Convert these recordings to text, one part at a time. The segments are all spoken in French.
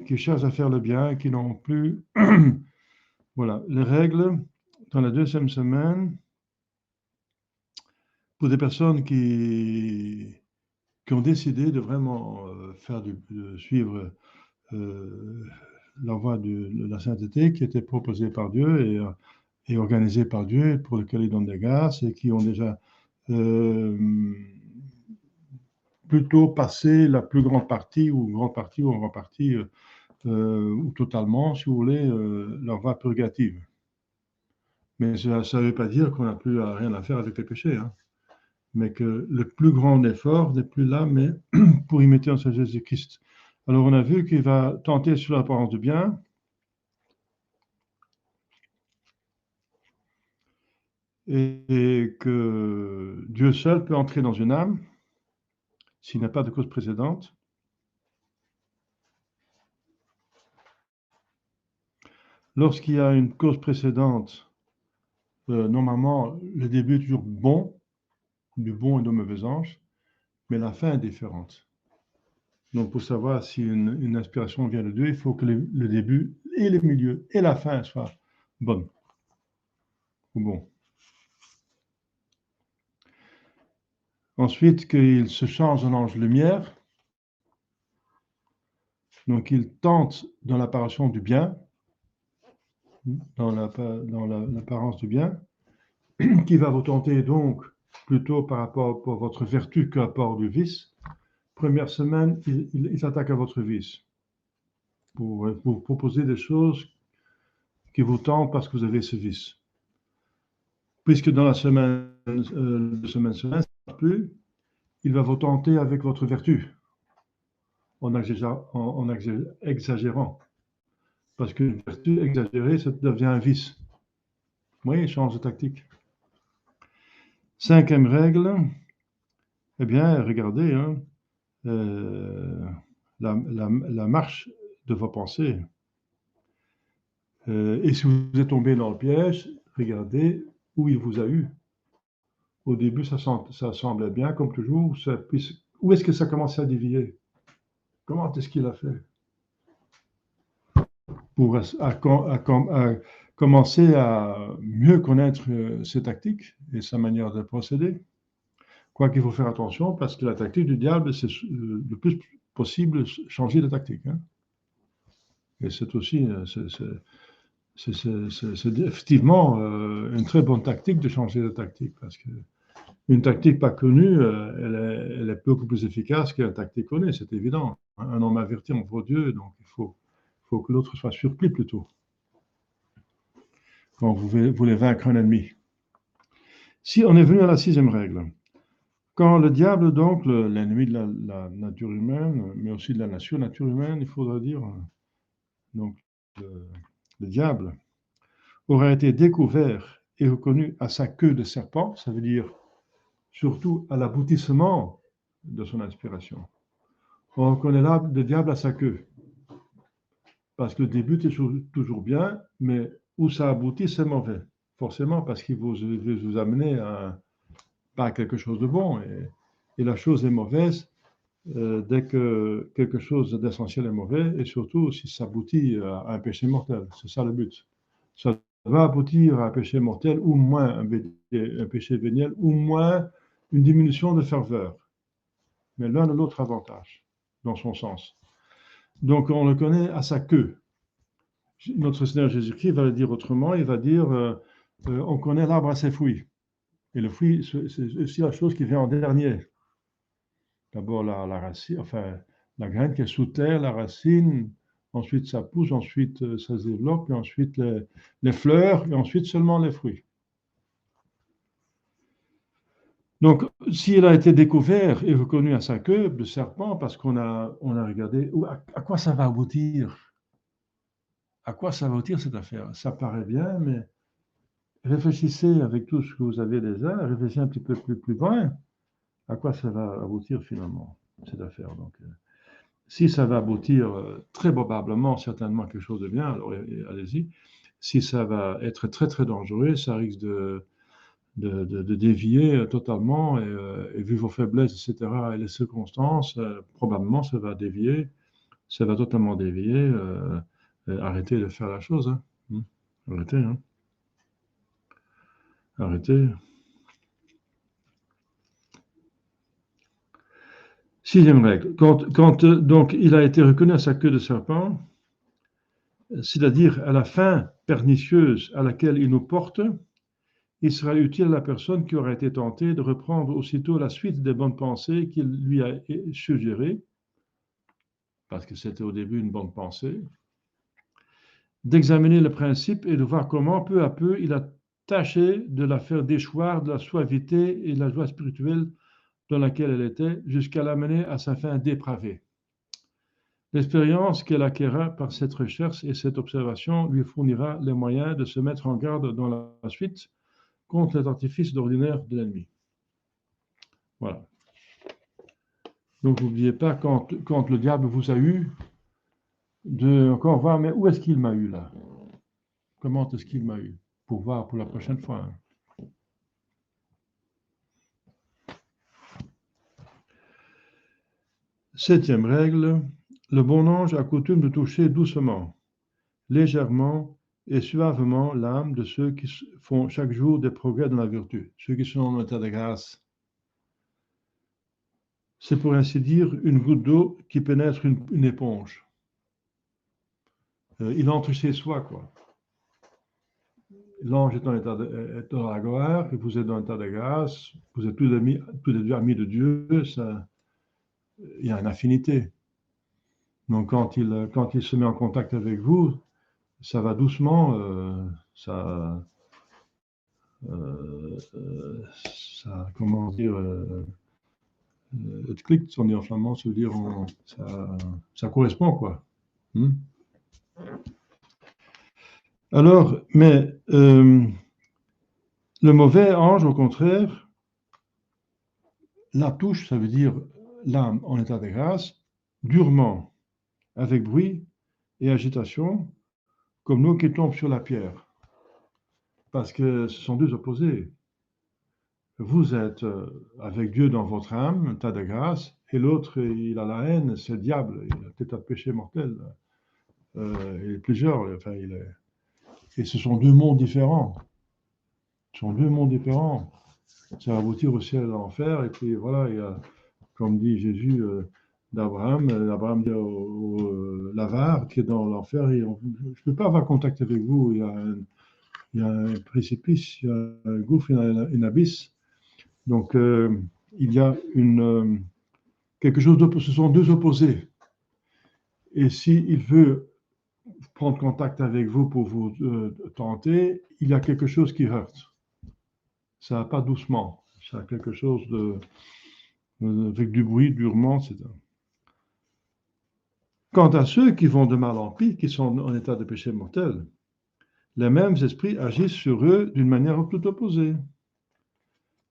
qui cherchent à faire le bien, qui n'ont plus... Voilà, les règles dans la deuxième semaine, pour des personnes qui ont décidé de vraiment de suivre l'envoi de la sainteté qui était proposée par Dieu et organisée par Dieu, pour lequel il donne des grâces, et qui ont déjà plutôt passé la plus grande partie, ou une grande partie, ou en grande partie, ou totalement, si vous voulez, l'envoi purgative. Mais ça ne veut pas dire qu'on n'a plus rien à faire avec les péchés, hein. Mais que le plus grand effort n'est plus là, mais pour imiter en Jésus-Christ. Alors on a vu qu'il va tenter sur l'apparence du bien, et que Dieu seul peut entrer dans une âme s'il n'y a pas de cause précédente. Lorsqu'il y a une cause précédente, normalement, le début est toujours bon, du bon et de mauvais ange, mais la fin est différente. Donc, pour savoir si une inspiration vient de Dieu, il faut que le début et le milieu et la fin soient bonnes ou bons. Ensuite, qu'il se change en ange lumière. Donc, il tente dans l'apparition du bien, dans l'apparence du bien, qui va vous tenter donc plutôt par rapport à votre vertu qu'à rapport du vice. Première semaine, il s'attaque à votre vice pour vous proposer des choses qui vous tentent parce que vous avez ce vice. Puisque dans la semaine, plus, il va vous tenter avec votre vertu, en exagérant. Parce qu'une vertu exagérée, ça devient un vice. Oui, il change de tactique. Cinquième règle, eh bien, regardez, hein, la marche de vos pensées. Et si vous êtes tombé dans le piège, regardez où il vous a eu. Au début, ça semblait bien, comme toujours. Où est-ce que ça commençait à dévier? Comment est-ce qu'il a fait pour commencer à mieux connaître ses tactiques et sa manière de procéder? Quoi qu'il faut faire attention, parce que la tactique du diable, c'est le plus possible changer de tactique, hein. Et c'est aussi, c'est effectivement une très bonne tactique de changer de tactique, parce qu'une tactique pas connue, elle est beaucoup plus efficace qu'une tactique connue, c'est évident. Un homme averti en vaut Dieu, donc il faut que l'autre soit surpris plutôt, quand vous voulez vaincre un ennemi. Si on est venu à la sixième règle, quand le diable, donc l'ennemi de la nature humaine, mais aussi de la nature humaine, il faudra dire, donc le diable, aura été découvert et reconnu à sa queue de serpent, ça veut dire surtout à l'aboutissement de son inspiration. On reconnaît là le diable à sa queue, parce que le début est toujours bien, mais où ça aboutit, c'est mauvais. Forcément, parce qu'il vous amener pas à quelque chose de bon, et la chose est mauvaise dès que quelque chose d'essentiel est mauvais, et surtout si ça aboutit à un péché mortel. C'est ça le but. Ça va aboutir à un péché mortel, ou moins un péché véniel, ou moins une diminution de ferveur. Mais l'un de l'autre avantage, dans son sens. Donc on le connaît à sa queue. Notre Seigneur Jésus-Christ va le dire autrement, il va dire on connaît l'arbre à ses fruits. Et le fruit, c'est aussi la chose qui vient en dernier. D'abord la racine, enfin la graine qui est sous terre, la racine, ensuite ça pousse, ensuite ça se développe, et ensuite les fleurs, et ensuite seulement les fruits. Donc, s'il a été découvert et reconnu à sa queue de serpent, parce qu'on a regardé à quoi ça va aboutir. À quoi ça va aboutir cette affaire? Ça paraît bien, mais réfléchissez avec tout ce que vous avez déjà, réfléchissez un petit peu plus loin. À quoi ça va aboutir finalement, cette affaire? Donc, si ça va aboutir très probablement, certainement quelque chose de bien, alors allez-y. Si ça va être très très dangereux, ça risque de dévier totalement, et vu vos faiblesses, etc., et les circonstances, probablement ça va dévier. ça va totalement dévier. Arrêtez de faire la chose. Hein. Arrêtez. Hein. Arrêtez. Sixième règle. Quand donc il a été reconnu à sa queue de serpent, c'est-à-dire à la fin pernicieuse à laquelle il nous porte, il sera utile à la personne qui aura été tentée de reprendre aussitôt la suite des bonnes pensées qu'il lui a suggérées, parce que c'était au début une bonne pensée, d'examiner le principe et de voir comment, peu à peu, il a tâché de la faire déchoir de la suavité et de la joie spirituelle dans laquelle elle était, jusqu'à l'amener à sa fin dépravée. L'expérience qu'elle acquérera par cette recherche et cette observation lui fournira les moyens de se mettre en garde dans la suite contre les artifices d'ordinaire de l'ennemi. Voilà. Donc n'oubliez pas, quand le diable vous a eu, de encore voir, mais où est-ce qu'il m'a eu là? Comment est-ce qu'il m'a eu? Pour voir pour la prochaine fois. Hein. Septième règle, le bon ange a coutume de toucher doucement, légèrement et suavement l'âme de ceux qui font chaque jour des progrès dans la vertu, ceux qui sont en état de grâce. C'est pour ainsi dire une goutte d'eau qui pénètre une éponge. Il entre chez soi, quoi. L'ange est est dans la gloire, et vous êtes dans l'état de grâce, vous êtes tous les deux amis de Dieu, ça, il y a une affinité. Donc quand il se met en contact avec vous, ça va doucement, ça, comment dire, het klikt, on dit en flamand, ça veut dire, ça correspond, quoi. Alors, mais le mauvais ange, au contraire, la touche, ça veut dire l'âme en état de grâce, durement, avec bruit et agitation, comme l'eau qui tombe sur la pierre. Parce que ce sont deux opposés. Vous êtes avec Dieu dans votre âme, état de grâce, et l'autre, il a la haine, c'est le diable, il a peut-être un péché mortel. Il est plusieurs, enfin, et ce sont deux mondes différents. Ce sont deux mondes différents. Ça aboutir au ciel et à l'enfer, et puis voilà, il y a, comme dit Jésus d'Abraham, Abraham dit au l'avare qui est dans l'enfer, je ne peux pas avoir contact avec vous, il y a un précipice, il y a un gouffre, il y a une abysse. Donc, il y a quelque chose d'opposé, ce sont deux opposés. Et s'il veut prendre contact avec vous pour vous tenter, il y a quelque chose qui heurte. Ça va pas doucement, ça a quelque chose avec du bruit, durement, etc. Quant à ceux qui vont de mal en pis, qui sont en état de péché mortel, les mêmes esprits agissent sur eux d'une manière tout opposée.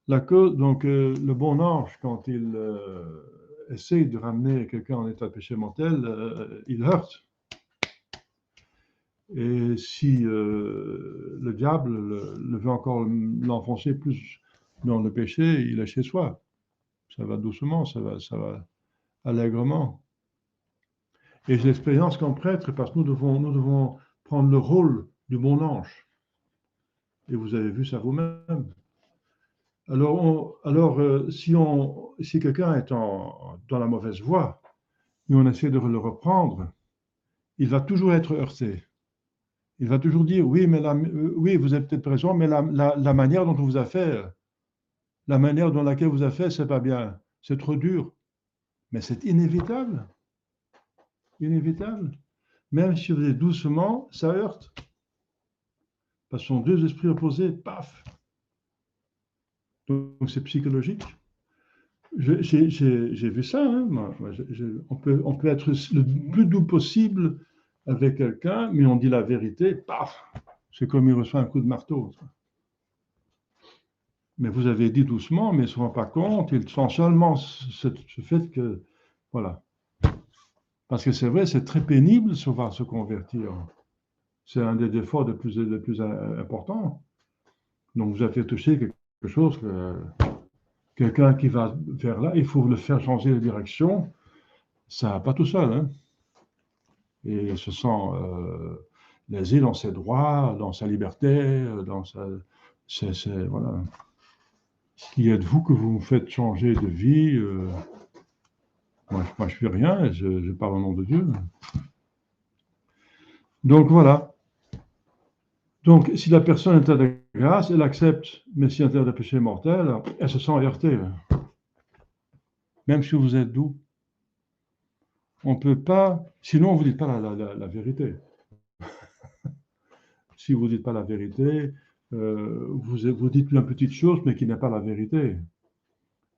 Donc, le bon ange, quand il essaye de ramener quelqu'un en état de péché mortel, il heurte. Et si le diable le veut encore l'enfoncer plus dans le péché, il est chez soi. Ça va doucement, ça va allègrement. Et j'ai l'expérience comme prêtre parce que nous devons prendre le rôle du bon ange. Et vous avez vu ça vous-même. Alors, si quelqu'un est dans la mauvaise voie, et on essaie de le reprendre, il va toujours être heurté. Il va toujours dire, oui, mais oui, vous avez peut-être raison, mais la manière dont on vous a fait, la manière dans laquelle vous a fait, c'est pas bien, c'est trop dur. Mais c'est inévitable. Inévitable. Même si vous êtes doucement, ça heurte. Parce que ce sont deux esprits opposés, paf. Donc c'est psychologique. J'ai vu ça. Hein, on peut être le plus doux possible avec quelqu'un, mais on dit la vérité, paf. C'est comme il reçoit un coup de marteau. Mais vous avez dit doucement, mais il ne se rend pas compte, il sent seulement ce fait que, voilà. Parce que c'est vrai, c'est très pénible de se voir se convertir. C'est un des défauts les plus importants. Donc vous avez touché quelque chose, quelqu'un qui va vers là, il faut le faire changer de direction. Ça va pas tout seul. Hein. et se sent lésé dans ses droits, dans sa liberté, dans sa... voilà. Qui êtes-vous que vous me faites changer de vie moi, je ne fais rien, je parle au nom de Dieu. Donc voilà. Donc, si la personne est en état de grâce, elle accepte, mais si elle est en état de péché mortel, elle se sent heurtée. Même si vous êtes doux. On ne peut pas, sinon vous ne dites pas la vérité. Si vous ne dites pas la vérité, vous dites une petite chose, mais qui n'est pas la vérité.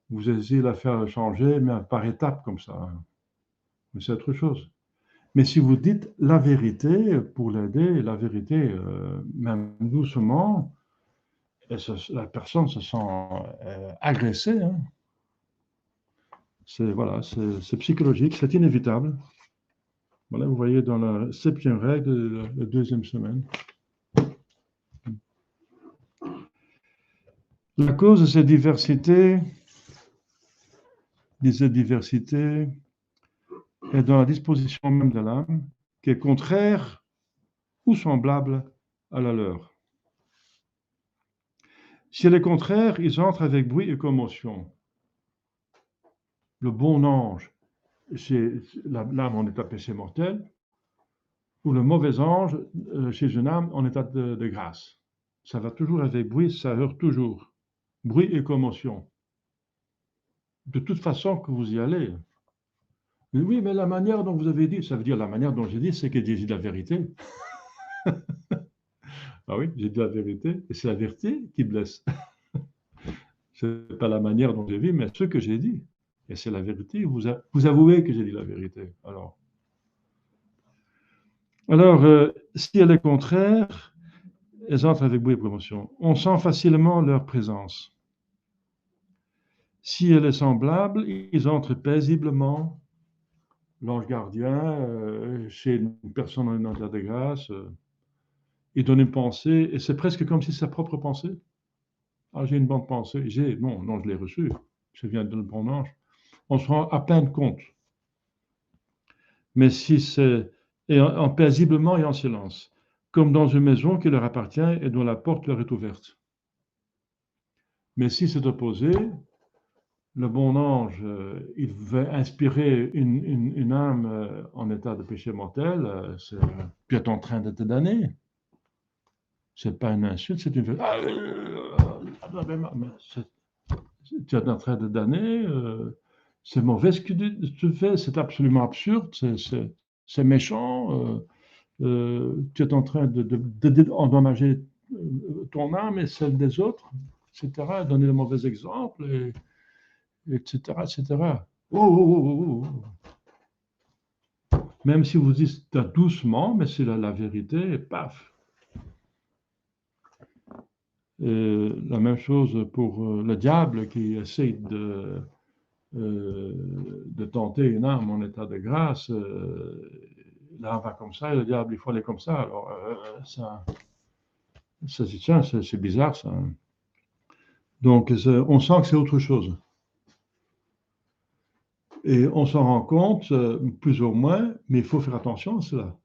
Vous essayez de la faire changer, mais par étapes comme ça. Mais c'est autre chose. Mais si vous dites la vérité pour l'aider, la vérité, même doucement, la personne se sent agressée. Hein. Voilà, c'est psychologique, c'est inévitable. Voilà, vous voyez dans la 7e règle de la 2e semaine. La cause de cette diversité est dans la disposition même de l'âme, qui est contraire ou semblable à la leur. Si elle est contraire, ils entrent avec bruit et commotion. Le bon ange, c'est l'âme en état de péché mortel, ou le mauvais ange chez une âme en état de grâce. Ça va toujours avec bruit, ça heurte toujours. Bruit et commotion. De toute façon que vous y allez. Mais oui, mais la manière dont vous avez dit, ça veut dire la manière dont j'ai dit, c'est que j'ai dit la vérité. Ah oui, j'ai dit la vérité, et c'est la vérité qui blesse. Ce n'est pas la manière dont j'ai dit, mais ce que j'ai dit. Et c'est la vérité. Vous avouez que j'ai dit la vérité. Alors si elle est contraire, elles entrent avec bruit et promotion. On sent facilement leur présence. Si elle est semblable, ils entrent paisiblement. L'ange gardien, chez une personne en état de grâce, il donne une pensée, et c'est presque comme si sa propre pensée. Ah, j'ai une bonne pensée. Non, je l'ai reçue. Je viens de le bon ange. On se rend à peine compte. Mais si c'est paisiblement et en silence, comme dans une maison qui leur appartient et dont la porte leur est ouverte. Mais si c'est opposé, le bon ange, il veut inspirer une âme en état de péché mortel, tu es en train de te damner. C'est pas une insulte, c'est une... tu es en train de damner, c'est mauvais ce que tu fais, c'est absolument absurde, c'est méchant, tu es en train d'endommager ton âme et celle des autres, etc., donner de mauvais exemples, etc., etc. Oh, oh, oh, oh. Même si vous dites doucement, mais c'est la vérité, et paf. Et la même chose pour le diable qui essaye de tenter une âme en état de grâce. L'âme va comme ça et le diable, il faut aller comme ça. Alors, c'est bizarre ça. Donc, on sent que c'est autre chose. Et on s'en rend compte, plus ou moins, mais il faut faire attention à cela.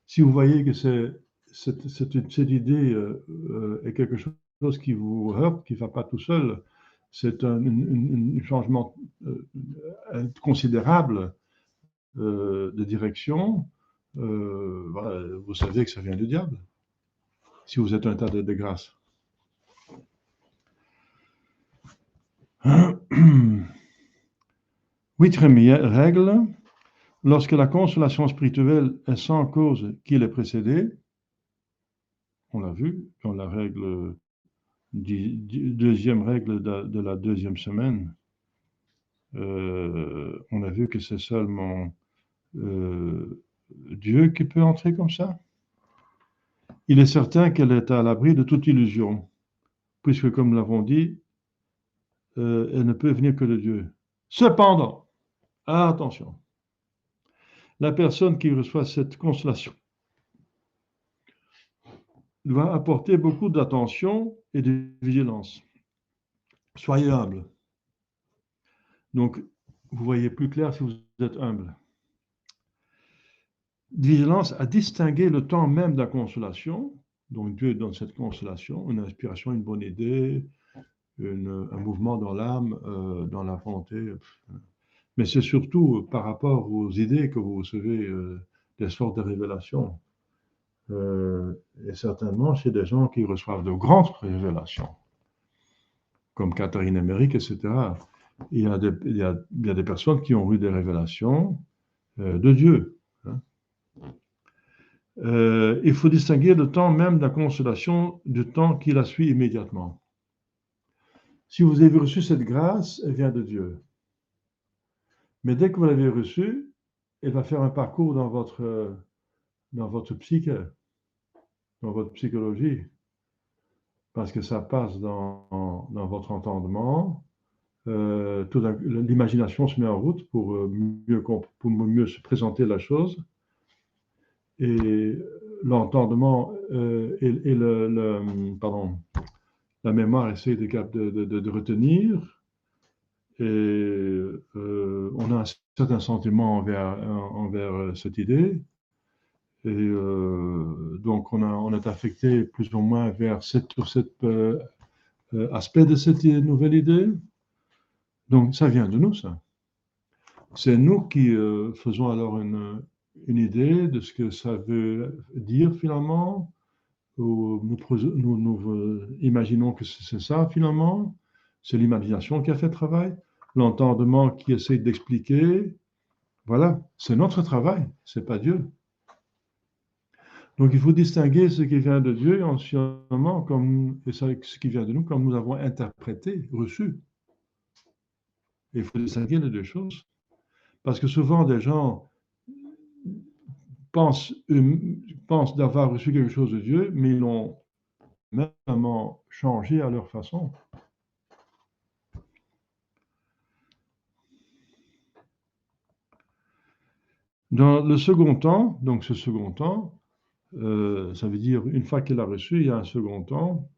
Si vous voyez que cette idée est quelque chose qui vous heurte, qui ne va pas tout seul, c'est un changement considérable de direction, voilà, vous savez que ça vient du diable, si vous êtes un tas de grâce. Huitième règle, lorsque la consolation spirituelle est sans cause qui l'est précédée, on l'a vu dans la règle, deuxième règle de la 2e semaine, on a vu que c'est seulement Dieu qui peut entrer comme ça. Il est certain qu'elle est à l'abri de toute illusion, puisque, comme nous l'avons dit, elle ne peut venir que de Dieu. Cependant, attention, la personne qui reçoit cette consolation doit apporter beaucoup d'attention et de vigilance. Soyez humble. Donc, vous voyez plus clair si vous êtes humble. vigilance à distinguer le temps même de la consolation. Donc Dieu donne cette consolation, une inspiration, une bonne idée, un mouvement dans l'âme, dans la volonté. Mais c'est surtout par rapport aux idées que vous recevez des sortes de révélations. Et certainement chez des gens qui reçoivent de grandes révélations, comme Catherine Emmerich, etc. Il y a des personnes qui ont eu des révélations de Dieu. Hein. Il faut distinguer le temps même de la consolation du temps qui la suit immédiatement. Si vous avez reçu cette grâce, elle vient de Dieu. Mais dès que vous l'avez reçue, elle va faire un parcours dans votre psyché, dans votre psychologie, parce que ça passe dans votre entendement. L'imagination se met en route pour mieux se présenter la chose. Et l'entendement et la mémoire essaie de retenir. Et on a un certain sentiment envers cette idée. Et donc on est affecté plus ou moins vers cet aspect de cette nouvelle idée. Donc ça vient de nous, ça. C'est nous qui faisons alors une idée de ce que ça veut dire finalement, ou nous imaginons que c'est ça finalement. C'est l'imagination qui a fait le travail, l'entendement qui essaie d'expliquer. Voilà, c'est notre travail, c'est pas Dieu. Donc il faut distinguer ce qui vient de Dieu anciennement et ce qui vient de nous comme nous avons interprété, reçu. Et il faut distinguer les deux choses. Parce que souvent des gens pensent d'avoir reçu quelque chose de Dieu, mais ils l'ont même changé à leur façon. Dans le second temps, donc ce second temps, ça veut dire une fois qu'elle a reçu, il y a un second temps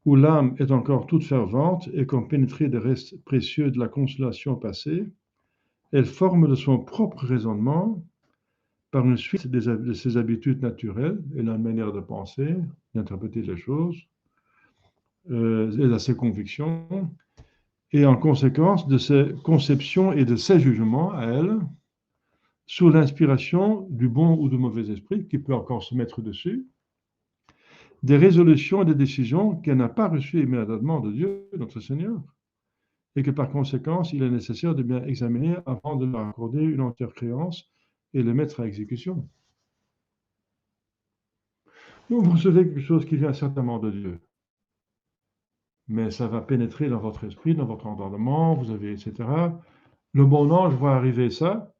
où l'âme est encore toute fervente et comme pénétrée des restes précieux de la consolation passée, elle forme de son propre raisonnement, par une suite de ses habitudes naturelles et la manière de penser, d'interpréter les choses, et de ses convictions, et en conséquence de ses conceptions et de ses jugements à elle, sous l'inspiration du bon ou du mauvais esprit qui peut encore se mettre dessus, des résolutions et des décisions qu'elle n'a pas reçues immédiatement de Dieu, notre Seigneur, et que par conséquent, il est nécessaire de bien examiner avant de leur accorder une entière créance et le mettre à exécution. Donc, vous recevez quelque chose qui vient certainement de Dieu, mais ça va pénétrer dans votre esprit, dans votre entendement, vous avez, etc. Le bon ange voit arriver ça,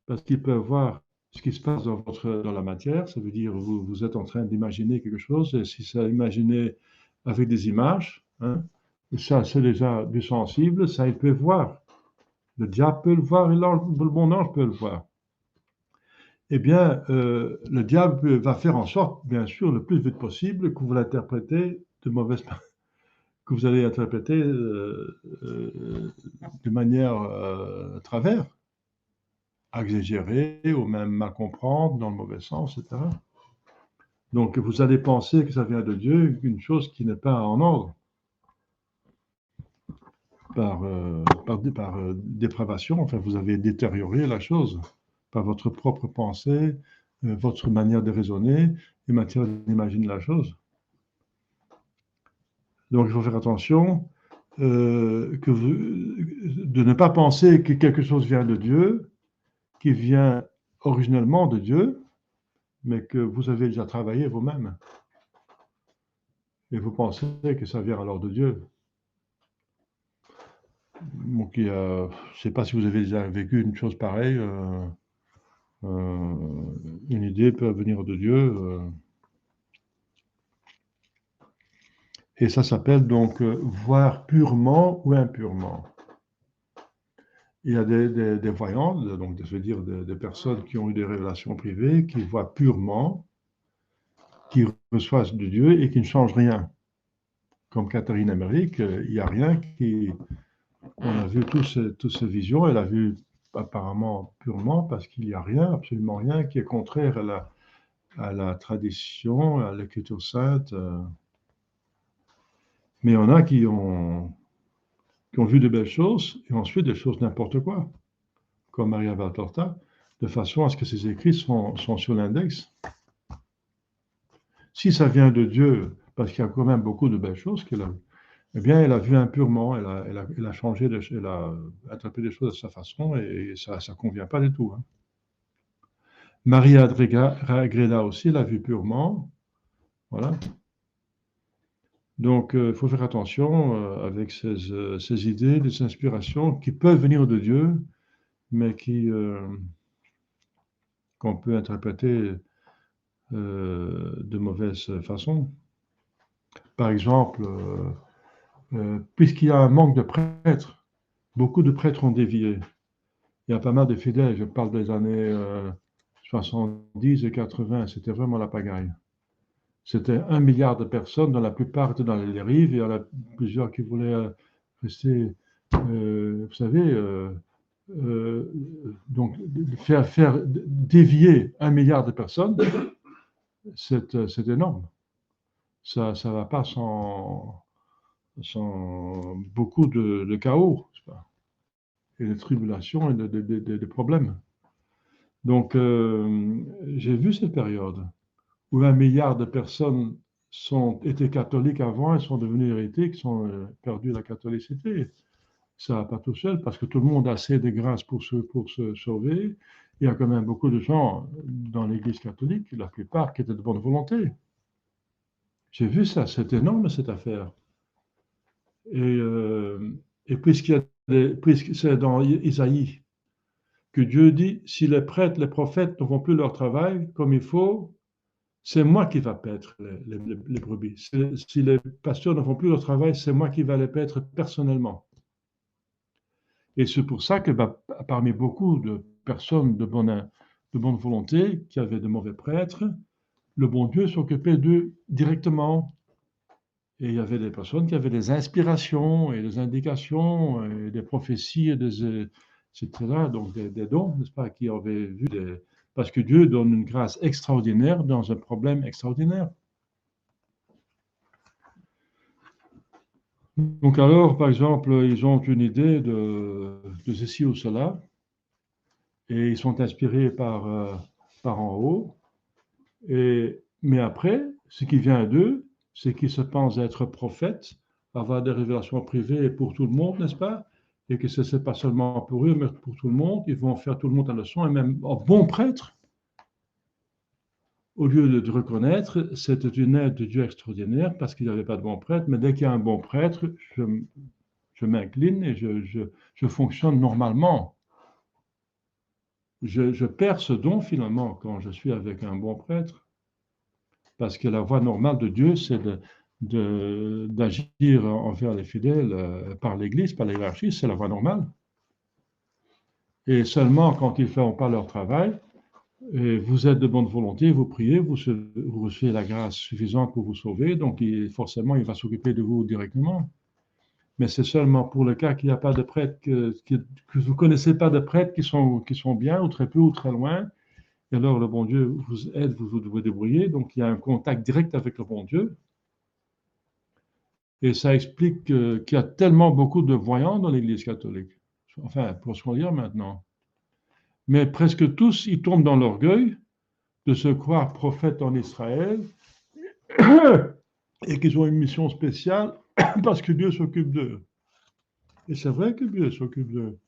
parce qu'il peut voir ce qui se passe dans la matière, ça veut dire vous êtes en train d'imaginer quelque chose, et si c'est imaginé avec des images, hein, ça c'est déjà du sensible, ça il peut voir. Le diable peut le voir et le bon ange peut le voir. Eh bien, le diable va faire en sorte, bien sûr, le plus vite possible, que vous l'interprétez de mauvaise manière, que vous allez interpréter de manière travers, exagérer ou même mal comprendre dans le mauvais sens, etc. Donc, vous allez penser que ça vient de Dieu, une chose qui n'est pas en ordre, par dépravation. Enfin, vous avez détérioré la chose par votre propre pensée, votre manière de raisonner et manière d'imaginer la chose. Donc, il faut faire attention de ne pas penser que quelque chose vient de Dieu, qui vient originellement de Dieu, mais que vous avez déjà travaillé vous-même. Et vous pensez que ça vient alors de Dieu. Donc, je ne sais pas si vous avez déjà vécu une chose pareille. Une idée peut venir de Dieu. Et ça s'appelle donc voir purement ou impurement. Il y a des voyants, donc ça veut dire des personnes qui ont eu des révélations privées, qui voient purement, qui reçoivent de Dieu et qui ne changent rien. Comme Catherine Emmerich, il n'y a rien qui... On a vu toutes ces visions, elle a vu apparemment purement parce qu'il n'y a rien, absolument rien, qui est contraire à la tradition, à l'écriture sainte. Mais il y en a qui ont vu de belles choses et ensuite des choses n'importe quoi, comme Maria Valtorta, de façon à ce que ses écrits sont sur l'index. Si ça vient de Dieu, parce qu'il y a quand même beaucoup de belles choses qu'elle a, eh bien, elle a vu impurement, elle a changé, elle a interprété les choses de sa façon et ça ne convient pas du tout. Hein. Maria Agreda aussi l'a vu purement. Voilà. Donc, il faut faire attention avec ces idées, des inspirations qui peuvent venir de Dieu, mais qu'on peut interpréter de mauvaise façon. Par exemple, puisqu'il y a un manque de prêtres, beaucoup de prêtres ont dévié. Il y a pas mal de fidèles, je parle des années 70 et 80, c'était vraiment la pagaille. C'était 1 milliard de personnes, dont la plupart étaient dans les rives, et il y en a plusieurs qui voulaient rester, vous savez, donc faire dévier 1 milliard de personnes, c'est énorme. Ça ne va pas sans beaucoup de chaos et de tribulations et de problèmes. Donc, j'ai vu cette période où 1 milliard de personnes étaient catholiques avant et sont devenues hérétiques, sont perdues la catholicité. Ça ne va pas tout seul parce que tout le monde a assez de grâce pour se sauver. Il y a quand même beaucoup de gens dans l'Église catholique, la plupart qui étaient de bonne volonté. J'ai vu ça, c'est énorme cette affaire. Et puisque c'est dans Isaïe que Dieu dit, si les prêtres, les prophètes ne font plus leur travail comme il faut, c'est moi qui va paître les brebis. Si les pasteurs ne font plus leur travail, c'est moi qui va les paître personnellement. Et c'est pour ça que parmi beaucoup de personnes de bonne volonté, qui avaient de mauvais prêtres, le bon Dieu s'occupait d'eux directement. Et il y avait des personnes qui avaient des inspirations et des indications, et des prophéties, etc. Donc des dons, n'est-ce pas, qui avaient vu parce que Dieu donne une grâce extraordinaire dans un problème extraordinaire. Donc alors, par exemple, ils ont une idée de ceci ou cela, et ils sont inspirés par en haut. Mais après, ce qui vient d'eux, c'est qu'ils se pensent être prophètes, avoir des révélations privées pour tout le monde, n'est-ce pas? Et que ce n'est pas seulement pour eux, mais pour tout le monde. Ils vont faire tout le monde à leçon, et même en bon prêtre, au lieu de reconnaître, c'était une aide de Dieu extraordinaire parce qu'il n'y avait pas de bon prêtre, mais dès qu'il y a un bon prêtre, je m'incline et je fonctionne normalement. Je perds ce don finalement quand je suis avec un bon prêtre. Parce que la voie normale de Dieu, c'est d'agir envers les fidèles par l'Église, par la hiérarchie, c'est la voie normale. Et seulement quand ils ne font pas leur travail, et vous êtes de bonne volonté, vous priez, vous recevez la grâce suffisante pour vous sauver, donc forcément, il va s'occuper de vous directement. Mais c'est seulement pour le cas qu'il n'y a pas de prêtres, que vous ne connaissez pas de prêtres qui sont bien, ou très peu, ou très loin. Et alors, le bon Dieu vous aide, vous débrouillez. Donc, il y a un contact direct avec le bon Dieu. Et ça explique qu'il y a tellement beaucoup de voyants dans l'Église catholique. Enfin, pour ce qu'on dit maintenant. Mais presque tous, ils tombent dans l'orgueil de se croire prophètes en Israël et qu'ils ont une mission spéciale parce que Dieu s'occupe d'eux. Et c'est vrai que Dieu s'occupe d'eux.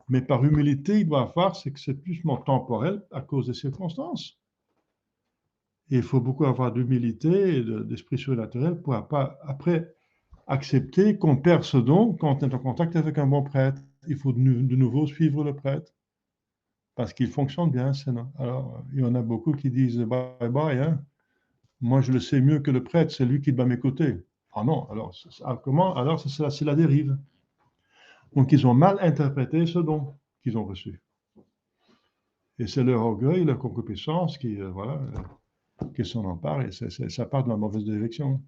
Mais par humilité, il doit voir c'est que c'est plus temporel à cause des circonstances. Et il faut beaucoup avoir d'humilité et d'esprit surnaturel pour après accepter qu'on perd ce don quand on est en contact avec un bon prêtre. Il faut de nouveau suivre le prêtre parce qu'il fonctionne bien. Alors, il y en a beaucoup qui disent bye bye. Hein. Moi, je le sais mieux que le prêtre, c'est lui qui doit m'écouter. Ah non, alors comment? Alors, c'est la dérive. Donc, ils ont mal interprété ce don qu'ils ont reçu. Et c'est leur orgueil, leur concupiscence qui s'en empare et ça part de la mauvaise direction.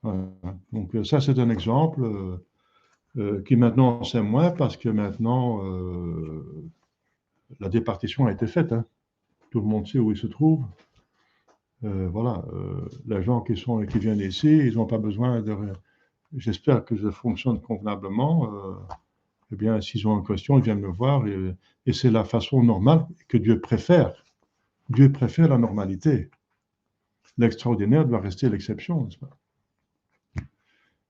Voilà. Donc, ça, c'est un exemple. qui maintenant c'est moins parce que maintenant la départition a été faite, hein. Tout le monde sait où il se trouve. Voilà, les gens qui viennent ici, ils n'ont pas besoin de. J'espère que je fonctionne convenablement. Eh bien, s'ils ont une question, ils viennent me voir et c'est la façon normale que Dieu préfère. Dieu préfère la normalité. L'extraordinaire doit rester l'exception, n'est-ce pas?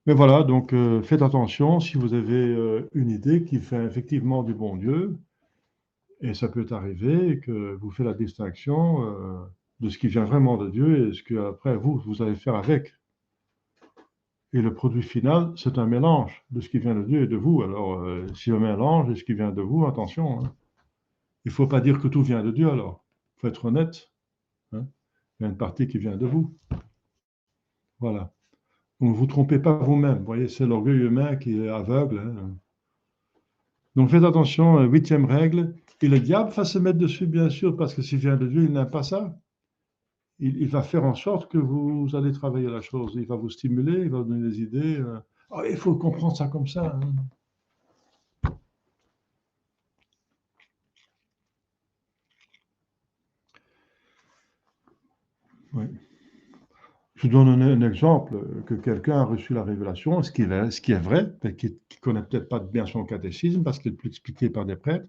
Mais voilà, donc faites attention si vous avez une idée qui fait effectivement du bon Dieu, et ça peut arriver que vous faites la distinction de ce qui vient vraiment de Dieu et ce que après vous allez faire avec. Et le produit final, c'est un mélange de ce qui vient de Dieu et de vous. Alors, si un mélange et ce qui vient de vous, attention, hein. Il ne faut pas dire que tout vient de Dieu alors. Il faut être honnête, hein. Il y a une partie qui vient de vous. Voilà. Donc, ne vous trompez pas vous-même. Vous voyez, c'est l'orgueil humain qui est aveugle, hein. Donc, faites attention, huitième règle. Et le diable va se mettre dessus, bien sûr, parce que s'il vient de Dieu, il n'aime pas ça. Il va faire en sorte que vous allez travailler la chose. Il va vous stimuler, il va vous donner des idées. Oh, il faut comprendre ça comme ça, hein. Oui. Je donne un exemple, que quelqu'un a reçu la révélation, ce qui est vrai, mais qui ne connaît peut-être pas bien son catéchisme, parce qu'il est plus expliqué par des prêtres,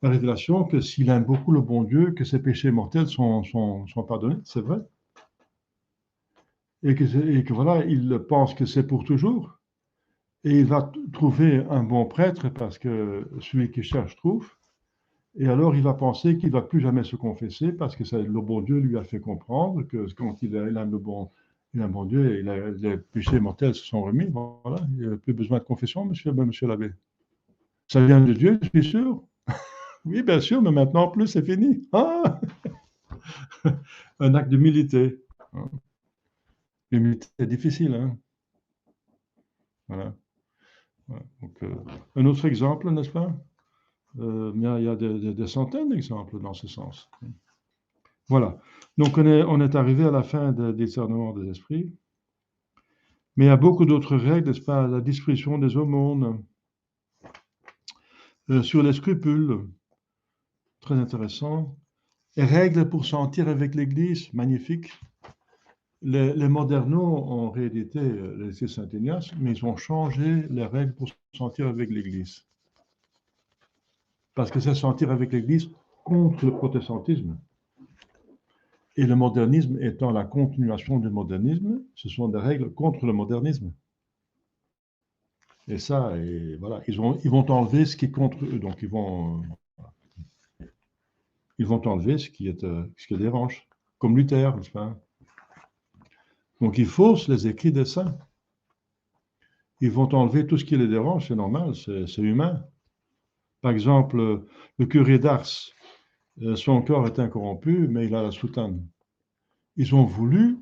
la révélation que s'il aime beaucoup le bon Dieu, que ses péchés mortels sont pardonnés, c'est vrai, et que voilà, il pense que c'est pour toujours, et il va trouver un bon prêtre, parce que celui qui cherche trouve, et alors il va penser qu'il ne va plus jamais se confesser, parce que le bon Dieu lui a fait comprendre que quand il aime il a un bon Dieu et les péchés mortels se sont remis. Voilà, il n'y a plus besoin de confession, monsieur l'abbé. Ça vient de Dieu, je suis sûr. Oui, bien sûr, mais maintenant, en plus, c'est fini. Ah, un acte d'humilité. L'humilité est difficile, hein. Voilà. Voilà. Donc, un autre exemple, n'est-ce pas? Il y a des centaines d'exemples dans ce sens. Voilà. Donc, on est arrivé à la fin des discernements des esprits. Mais il y a beaucoup d'autres règles, n'est-ce pas? La disposition des aumônes, sur les scrupules, très intéressant. Et règles pour sentir avec l'Église, magnifique. Les modernos ont réédité l'Essai Saint-Ignace, mais ils ont changé les règles pour sentir avec l'Église. Parce que c'est sentir avec l'Église contre le protestantisme. Et le modernisme étant la continuation du modernisme, ce sont des règles contre le modernisme. Et ça, et voilà, ils vont enlever ce qui est contre eux. Donc, ils vont enlever ce qui dérange. Comme Luther, n'est-ce pas? Donc, ils faussent les écrits des saints. Ils vont enlever tout ce qui les dérange, c'est normal, c'est humain. Par exemple, le curé d'Ars, son corps est incorrompu, mais il a la soutane. Ils ont voulu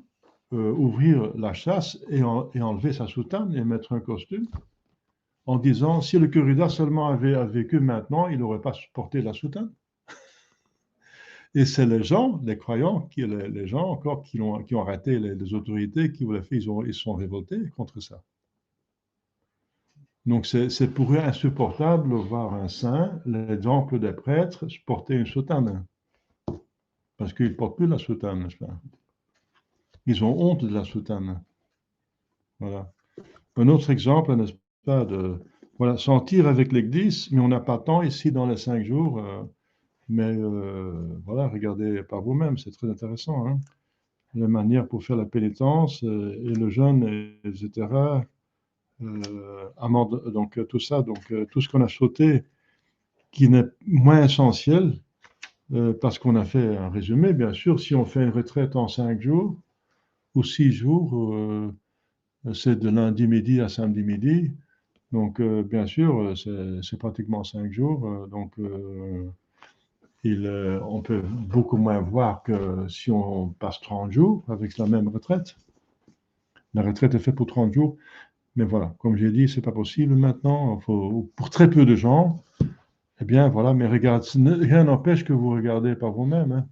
ouvrir la chasse et enlever sa soutane et mettre un costume, en disant, si le curé d'Ars seulement avait vécu maintenant, il n'aurait pas supporté la soutane. Et c'est les gens, les croyants, les gens encore qui ont arrêté les autorités, qui voulaient faire, ils sont révoltés contre ça. Donc c'est pour eux insupportable de voir un saint, l'exemple des prêtres, porter une soutane. Parce qu'ils ne portent plus la soutane, n'est-ce pas? Ils ont honte de la soutane. Voilà. Un autre exemple, n'est-ce pas, voilà, sentir avec l'Église, mais on n'a pas de temps ici dans les 5 jours. Mais voilà, regardez par vous-même, c'est très intéressant, hein. La manière pour faire la pénitence et le jeûne, etc. Donc tout ça, donc tout ce qu'on a sauté, qui n'est moins essentiel, parce qu'on a fait un résumé, bien sûr, si on fait une retraite en 5 jours ou 6 jours, c'est de lundi midi à samedi midi, donc bien sûr, c'est pratiquement 5 jours, donc on peut beaucoup moins voir que si on passe 30 jours avec la même retraite. La retraite est faite pour 30 jours, mais voilà, comme j'ai dit, c'est pas possible maintenant. Pour très peu de gens, eh bien voilà, mais rien n'empêche que vous regardez par vous-même, hein,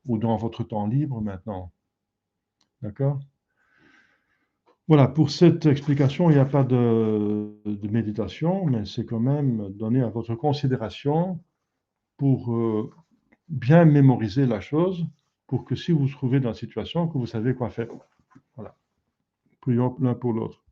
ou dans votre temps libre maintenant. D'accord? Voilà, pour cette explication, il n'y a pas de méditation, mais c'est quand même donné à votre considération pour bien mémoriser la chose, pour que si vous vous trouvez dans la situation, que vous savez quoi faire. Voilà, prions l'un pour l'autre.